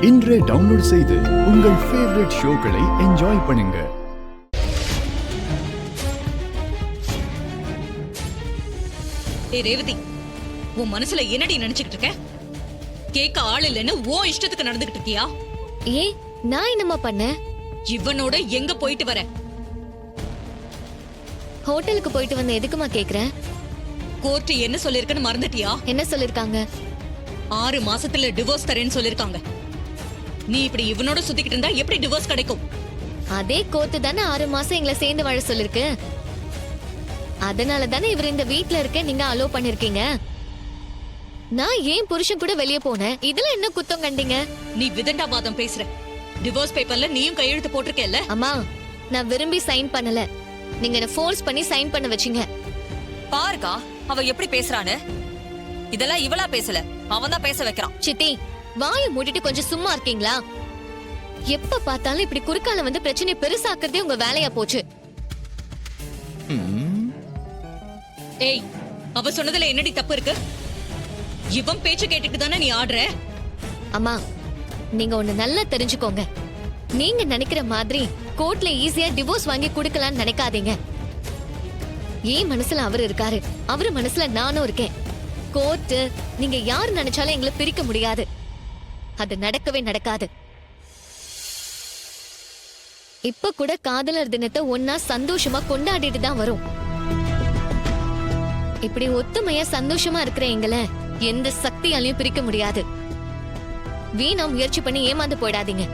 இன்றே டவுன்லோட் செய்து உங்கள் ஃபேவரட் ஷோக்களை என்ஜாய் பண்ணுங்க. ஏய் ரேவதி, உன் மனசுல என்னடி நினைச்சுக்கிட்டு இருக்க? கேட்க ஆள் இல்லைன்னு உன் இஷ்டத்துக்கு நடந்துகிட்டு இருக்கியா? ஏன் நான் என்னமா பண்ணேன்? இவனோட எங்க போயிட்டு வர? ஹோட்டலுக்கு போயிட்டு வந்த எதுக்குமா கேக்குறேன்? கோர்ட் என்ன சொல்லிருக்குன்னு மறந்துட்டியா? என்ன சொல்லிருக்காங்க? 6 மாசத்துல டிவோர்ஸ் தரேன்னு சொல்லிருக்காங்க. நீ இப்படி இவனோட சுத்திக்கிட்டு இருந்தா எப்படி டிவோர்ஸ் கிடைக்கும்? அதே கோர்ட்டு தானே 6 மாசம் எங்களை சேர்ந்து வாழ சொல்லிருக்கு. அதனால தானே இவர் இந்த வீட்ல இருக்க நீங்க அலோ பண்ணிருக்கீங்க. நான் ஏன் புருஷன் கூட வெளியே போனேன், இதுல என்ன குத்தம் கண்டீங்க? நீ விதண்டாவாதம் பேசுற. டிவோர்ஸ் பேப்பர்ல நீயும் கையெழுத்து போட்டிருக்கேல்ல? அம்மா, நான் விரும்பி சைன் பண்ணல, நீங்க என்ன ஃபோர்ஸ் பண்ணி சைன் பண்ண வச்சீங்க. பாருக்கா அவ எப்படி பேசுறான்னு. இதெல்லாம் இவளா பேசல, அவன் தான் பேச வைக்கிறான். சித்தி, வாயை மூடிட்டு கொஞ்சம் சும்மா இருக்கீங்களா? எப்ப பார்த்தாலும் இப்படி குறுக்கால வந்து பிரச்சனை பெருசாக்குறதே உங்க வேலையா போச்சு. ஏய், அவ சொன்னதுல என்னடி தப்பு இருக்கு? இவன் பேச்சு கேட்டுட்டு தானே நீ ஆடுற? அம்மா, நீங்க ஒண்ணு நல்லா தெரிஞ்சுக்கோங்க. நீங்க நினைக்கிற மாதிரி கோர்ட்ல ஈஸியா டிவோர்ஸ் வாங்கி கொடுக்கலாம்னு நினைக்காதீங்க. ஏன் மனசுல அவர் இருக்காரு, அவரு மனசுல நானும் இருக்கேன். கோர்ட் நீங்க யார் நினைச்சாலும் எங்களை பிரிக்க முடியாது. அது நடக்கவே நடக்காது. இப்ப கூட காதலர் தினத்தை ஒன்னா சந்தோஷமா கொண்டாடிட்டு தான் வரும். இப்படி ஒத்துமையா சந்தோஷமா இருக்கிற எங்களை எந்த சக்தியாலையும் பிரிக்க முடியாது. வீணா முயற்சி பண்ணி ஏமாந்து போயிடாதீங்க.